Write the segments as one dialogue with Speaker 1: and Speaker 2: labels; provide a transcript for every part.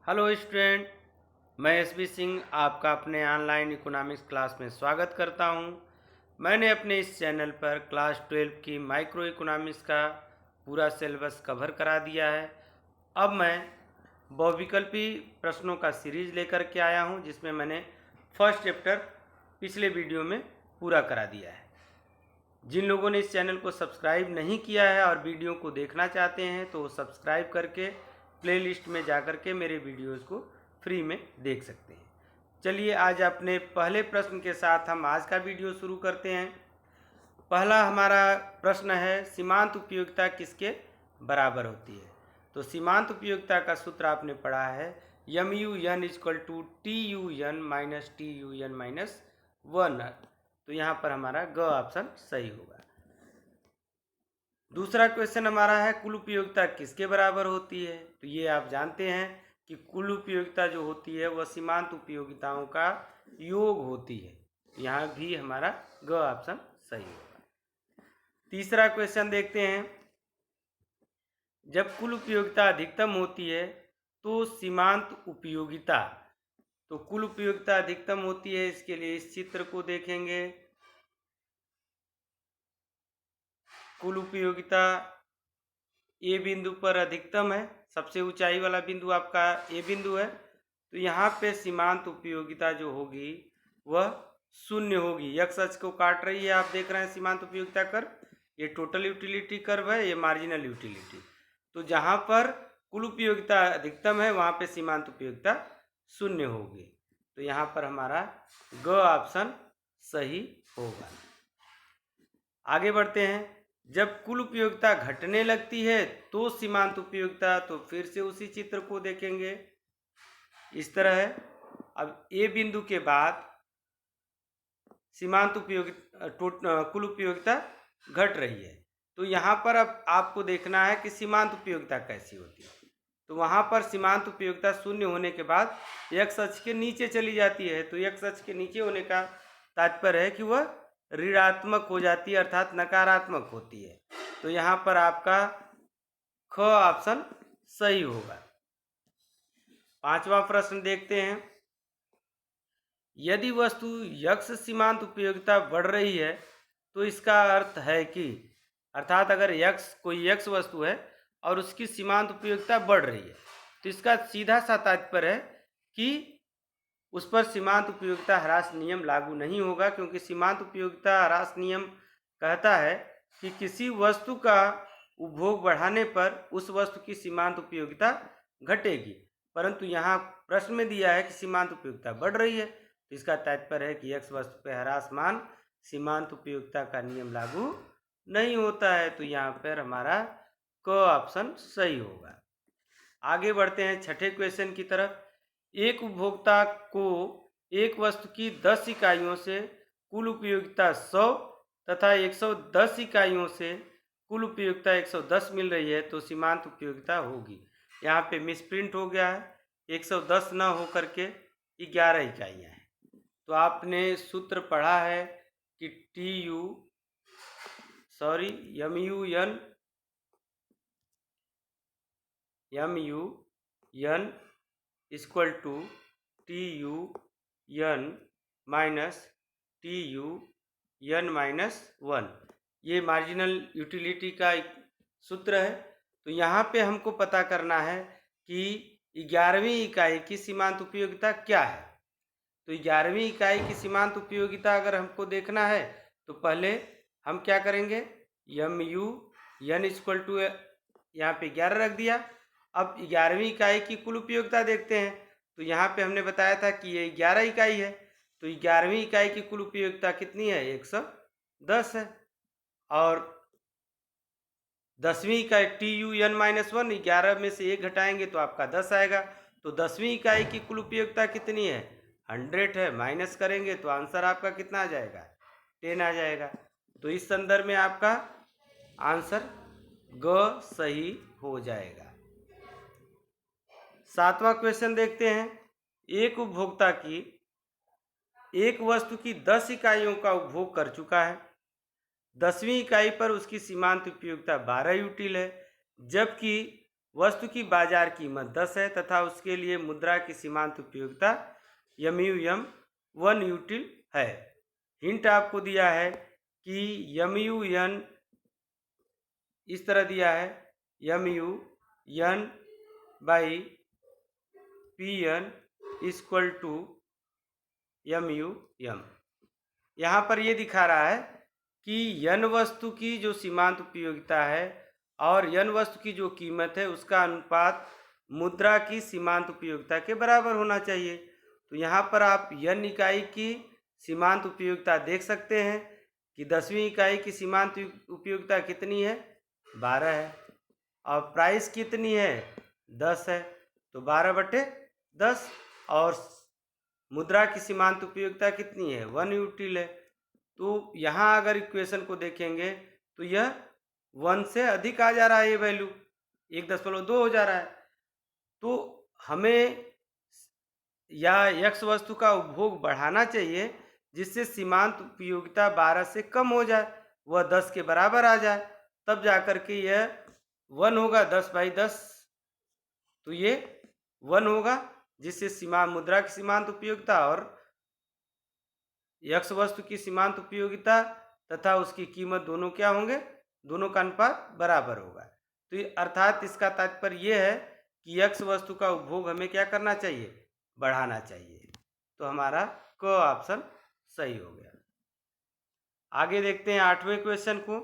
Speaker 1: Hello student, मैं SB Singh आपका अपने ऑनलाइन इकोनॉमिक्स क्लास में स्वागत करता हूं। मैंने अपने इस चैनल पर क्लास 12 की माइक्रो इकोनॉमिक्स का पूरा सिलेबस कवर करा दिया है। अब मैं बहुविकल्पी प्रश्नों का सीरीज लेकर के आया हूं, जिसमें मैंने फर्स्ट चैप्टर पिछले वीडियो में पूरा करा दिया है। जिन लोगों ने इस चैनल को सब्सक्राइब नहीं किया है और वीडियो को देखना चाहते हैं तो सब्सक्राइब करके प्लेलिस्ट में जाकर के मेरे वीडियोस को फ्री में देख सकते हैं। चलिए आज अपने पहले प्रश्न के साथ हम आज का वीडियो शुरू करते हैं। पहला हमारा प्रश्न है, सीमांत उपयोगिता किसके बराबर होती है। तो सीमांत उपयोगिता का सूत्र आपने पढ़ा है MUN equal to TUN minus TUN minus 1। तो यहाँ पर हमारा ग ऑप्शन सही होगा। दूसरा क्वेश्चन हमारा है, कुल उपयोगिता किसके बराबर होती है। तो ये आप जानते हैं कि कुल उपयोगिता जो होती है वह सीमांत उपयोगिताओं का योग होती है। यहाँ भी हमारा ग ऑप्शन सही होगा। तीसरा क्वेश्चन देखते हैं, जब कुल उपयोगिता अधिकतम होती है तो सीमांत उपयोगिता, तो कुल उपयोगिता अधिकतम होती है, इसके लिए इस चित्र को देखेंगे। कुल उपयोगिता ए बिंदु पर अधिकतम है, सबसे ऊंचाई वाला बिंदु आपका ए बिंदु है। तो यहाँ पे सीमांत उपयोगिता जो होगी वह शून्य होगी। एक्स अक्ष को काट रही है, आप देख रहे हैं सीमांत उपयोगिता कर्व। ये टोटल यूटिलिटी कर्व है, ये मार्जिनल यूटिलिटी। तो जहाँ पर कुल उपयोगिता अधिकतम है वहाँ पे सीमांत उपयोगिता शून्य होगी। तो यहाँ पर हमारा ग ऑप्शन सही होगा। आगे बढ़ते हैं, जब कुल उपयोगिता घटने लगती है तो सीमांत उपयोगिता, तो फिर से उसी चित्र को देखेंगे। इस तरह है। अब ए बिंदु के बाद सीमांत उपयोगिता कुल उपयोगिता घट रही है। तो यहाँ पर अब आपको देखना है कि सीमांत उपयोगिता कैसी होती है। तो वहाँ पर सीमांत उपयोगिता शून्य होने के बाद एक्स अक्ष के नीचे चली जाती है। तो एक्स अक्ष के नीचे होने का तात्पर्य है कि वह ऋणात्मक हो जाती है, अर्थात नकारात्मक होती है। तो यहाँ पर आपका ख ऑप्शन सही होगा। पांचवा प्रश्न देखते हैं, यदि वस्तु यक्ष सीमांत उपयोगिता बढ़ रही है तो इसका अर्थ है कि, अर्थात अगर यक्ष कोई यक्ष वस्तु है और उसकी सीमांत उपयोगिता बढ़ रही है तो इसका सीधा सा तात्पर्य है कि उस पर सीमांत उपयोगिता ह्रास नियम लागू नहीं होगा, क्योंकि सीमांत उपयोगिता ह्रास नियम कहता है कि किसी वस्तु का उपभोग बढ़ाने पर उस वस्तु की सीमांत उपयोगिता घटेगी। परंतु यहाँ प्रश्न में दिया है कि सीमांत उपयोगिता बढ़ रही है, तो इसका तात्पर्य है कि एक्स वस्तु पर ह्रासमान सीमांत उपयोगिता का नियम लागू नहीं होता है। तो यहाँ पर हमारा क ऑप्शन सही होगा। आगे बढ़ते हैं छठे क्वेश्चन की तरफ। एक उपभोक्ता को एक वस्तु की 10 इकाइयों से कुल उपयोगिता 100 तथा 110 इकाइयों से कुल उपयोगिता 110 मिल रही है, तो सीमांत उपयोगिता होगी। यहाँ पे मिसप्रिंट हो गया है, 110 न हो करके 11 इकाइयाँ हैं। तो आपने सूत्र पढ़ा है कि MUN equal to TUN minus TUN minus 1। ये मार्जिनल यूटिलिटी का एक सूत्र है। तो यहाँ पे हमको पता करना है कि 11वीं इकाई की सीमांत उपयोगिता क्या है। तो 11वीं इकाई की सीमांत उपयोगिता अगर हमको देखना है तो पहले हम क्या करेंगे, MUN इक्वल टू यहाँ पे 11 रख दिया। अब 11वीं इकाई की कुल उपयोगिता देखते हैं। तो यहाँ पे हमने बताया था कि ये 11 इकाई है, तो 11वीं इकाई की कुल उपयोगिता कितनी है, 110 है। और 10वीं इकाई TUN माइनस 1, 11 में से 1 घटाएंगे तो आपका 10 आएगा। तो 10वीं इकाई की कुल उपयोगिता कितनी है, 100 है। माइनस करेंगे तो आंसर आपका कितना आ जाएगा, 10 आ जाएगा। तो इस संदर्भ में आपका आंसर ग सही हो जाएगा। सातवां क्वेश्चन देखते हैं, एक उपभोक्ता की एक वस्तु की 10 इकाइयों का उपभोग कर चुका है। 10वीं इकाई पर उसकी सीमांत उपयोगिता 12 यूटिल है, जबकि वस्तु की बाजार कीमत 10 है तथा उसके लिए मुद्रा की सीमांत उपयोगिता MUM 1 यूटिल है। हिंट आपको दिया है कि MUN इस तरह दिया है, MUN by PN equal to MUM। यहाँ पर ये दिखा रहा है कि यन वस्तु की जो सीमांत उपयोगिता है और यन वस्तु की जो कीमत है उसका अनुपात मुद्रा की सीमांत उपयोगिता के बराबर होना चाहिए। तो यहाँ पर आप यन इकाई की सीमांत उपयोगिता देख सकते हैं कि 10वीं इकाई की सीमांत उपयोगिता कितनी है, 12 है, और प्राइस कितनी है, 10 है, तो 12/10, और मुद्रा की सीमांत उपयोगिता कितनी है, 1 यूटिल है। तो यहाँ अगर इक्वेशन को देखेंगे तो यह 1 से अधिक आ जा रहा है, ये वैल्यू 1.2 हो जा रहा है। तो हमें या x वस्तु का उपभोग बढ़ाना चाहिए जिससे सीमांत उपयोगिता 12 से कम हो जाए, वह 10 के बराबर आ जाए, तब जाकर के यह 1 होगा, 10/10। तो ये 1 होगा जिससे मुद्रा की सीमांत उपयोगिता और x वस्तु की सीमांत उपयोगिता तथा उसकी कीमत दोनों क्या होंगे, दोनों का अनुपात बराबर होगा। तो अर्थात इसका तात्पर्य यह है कि x वस्तु का उपभोग हमें क्या करना चाहिए, बढ़ाना चाहिए। तो हमारा क ऑप्शन सही हो गया। आगे देखते हैं 8वें क्वेश्चन को।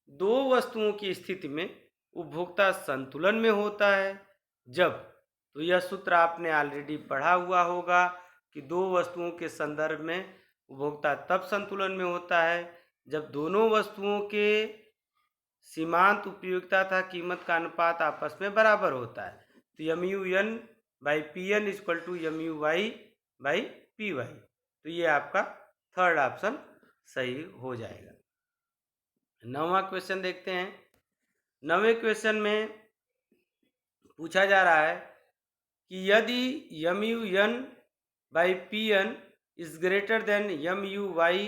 Speaker 1: दो वस्तुओं की स्थिति में उपभोक्ता संतुलन में होता है जब, तो यह सूत्र आपने ऑलरेडी पढ़ा हुआ होगा कि दो वस्तुओं के संदर्भ में उपभोक्ता तब संतुलन में होता है जब दोनों वस्तुओं के सीमांत उपयोगिता तथा कीमत का अनुपात आपस में बराबर होता है। तो MUN by PN equal to MUY by PY। तो ये आपका थर्ड ऑप्शन सही हो जाएगा। 9वां क्वेश्चन देखते हैं। 9वें क्वेश्चन में पूछा जा रहा है कि यदि MUN by PN is greater than MUY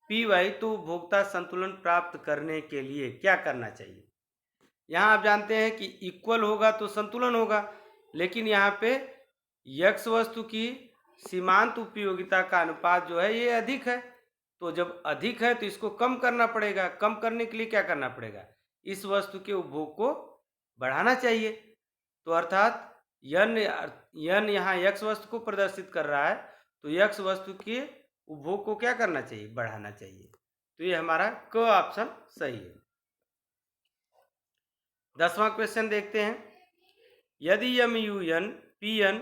Speaker 1: PY तो उपभोक्ता संतुलन प्राप्त करने के लिए क्या करना चाहिए। यहाँ आप जानते हैं कि इक्वल होगा तो संतुलन होगा, लेकिन यहाँ पे x वस्तु की सीमांत उपयोगिता का अनुपात जो है ये अधिक है, तो जब अधिक है तो इसको कम करना पड़ेगा। कम करने के लिए क्या करना पड़ेगा, इस वस्तु के उपभोग को बढ़ाना चाहिए। तो अर्थात यन यहाँ x वस्तु को प्रदर्शित कर रहा है, तो x वस्तु के उपभोग को क्या करना चाहिए, बढ़ाना चाहिए। तो ये हमारा क ऑप्शन सही है। 10वां क्वेश्चन देखते हैं। यदि MUN PN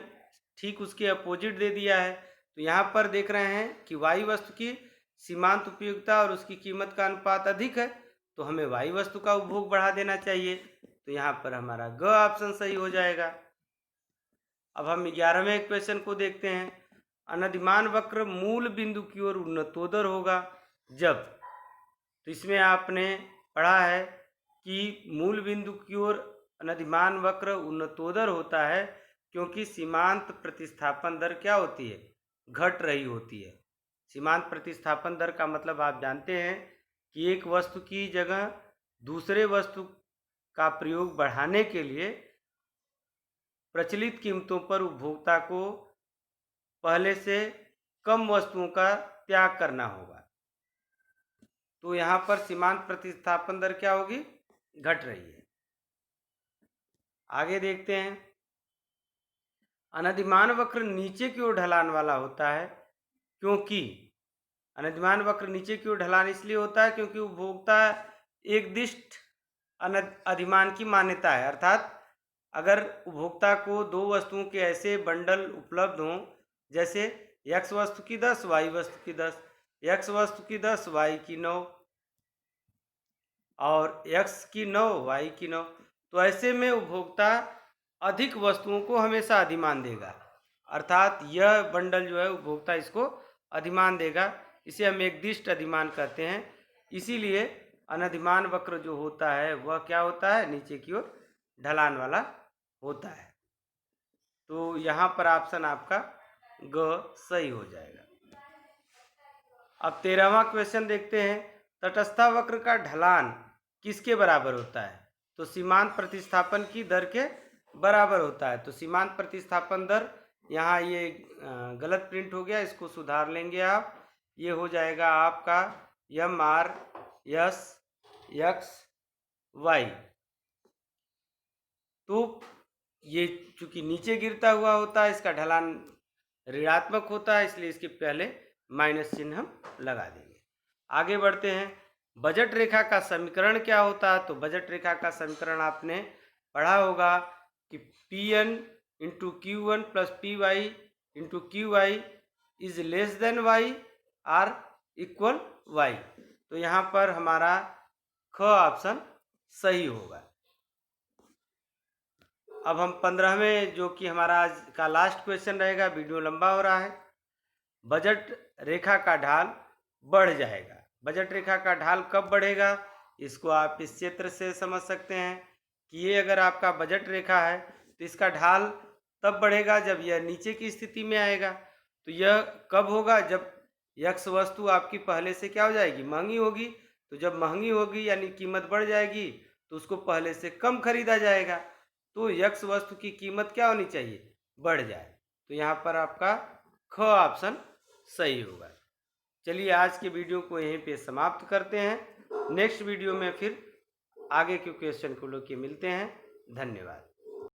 Speaker 1: ठीक उसके अपोजिट दे दिया है, तो यहाँ पर देख रहे हैं कि y वस्तु की सीमांत उपयोगिता और उसकी कीमत का अनुपात अधिक है, तो हमें y वस्तु का उपभोग बढ़ा देना चाहिए। तो यहाँ पर हमारा ग ऑप्शन सही हो जाएगा। अब हम 11वें क्वेश्चन को देखते हैं। अनधिमान वक्र मूल बिंदु की ओर उन्नतोदर होगा जब, तो इसमें आपने पढ़ा है कि मूल बिंदु की ओर अनधिमान वक्र उन्नतोदर होता है क्योंकि सीमांत प्रतिस्थापन दर क्या होती है, घट रही होती है। सीमांत प्रतिस्थापन दर का मतलब आप जानते हैं कि एक वस्तु की जगह दूसरे वस्तु का प्रयोग बढ़ाने के लिए प्रचलित कीमतों पर उपभोक्ता को पहले से कम वस्तुओं का त्याग करना होगा। तो यहाँ पर सीमांत प्रतिस्थापन दर क्या होगी, घट रही है। आगे देखते हैं। अनधिमान वक्र नीचे की ओर ढलान वाला होता है क्योंकि अनधिमान वक्र नीचे की ओर ढलान इसलिए होता है क्योंकि उपभोक्ता एक दिष्ट अधिमान की मान्यता है। अर्थात अगर उपभोक्ता को दो वस्तुओं के ऐसे बंडल उपलब्ध हों जैसे x वस्तु की 10, y वस्तु की 10, x वस्तु की 10, y की 9 और x की 9, y की 9, तो ऐसे में उपभोक्ता अधिक वस्तुओं को हमेशा अधिमान देगा। अर्थात यह बंडल जो है उपभोक्ता इसको अधिमान देगा, इसे हम एक दिष्ट अधिमान कहते हैं। इसीलिए अनधिमान वक्र जो होता है वह क्या होता है, नीचे की ओर ढलान वाला होता है। तो यहाँ पर ऑप्शन आपका ग सही हो जाएगा। अब 13वां क्वेश्चन देखते हैं। तटस्था वक्र का ढलान किसके बराबर होता है। तो सीमांत प्रतिस्थापन की दर के बराबर होता है। तो सीमांत प्रतिस्थापन दर यहाँ ये गलत प्रिंट हो गया, इसको सुधार लेंगे आप। ये हो जाएगा आपका MRS(x)(y). तो ये चूंकि नीचे गिरता हुआ होता है, इसका ढलान ऋणात्मक होता है, इसलिए इसके पहले माइनस चिन्ह हम लगा देंगे। आगे बढ़ते हैं। बजट रेखा का समीकरण क्या होता है? तो बजट रेखा का समीकरण आपने पढ़ा होगा कि Pn into Q1 plus Py into QY is less than y or equal y। तो यहाँ पर हमारा ख ऑप्शन सही होगा। अब हम 15वें, जो कि हमारा आज का लास्ट क्वेश्चन रहेगा, वीडियो लंबा हो रहा है। बजट रेखा का ढाल बढ़ जाएगा। बजट रेखा का ढाल कब बढ़ेगा? इसको आप इस चित्र से समझ सकते हैं कि ये अगर आपका बजट रेखा है तो इसका ढाल तब बढ़ेगा जब यह नीचे की स्थिति में आएगा। तो यह कब होगा? जब यक्स वस्तु आपकी पहले से क्या हो जाएगी? महंगी होगी। तो जब महंगी होगी यानी कीमत बढ़ जाएगी तो उसको पहले से कम खरीदा जाएगा। तो यक्स वस्तु की कीमत क्या होनी चाहिए? बढ़ जाए। तो यहाँ पर आपका ख ऑप्शन सही होगा। चलिए आज के वीडियो को यहीं पे समाप्त करते हैं। नेक्स्ट वीडियो में फिर आगे के क्वेश्चन को लेकर मिलते हैं। धन्यवाद।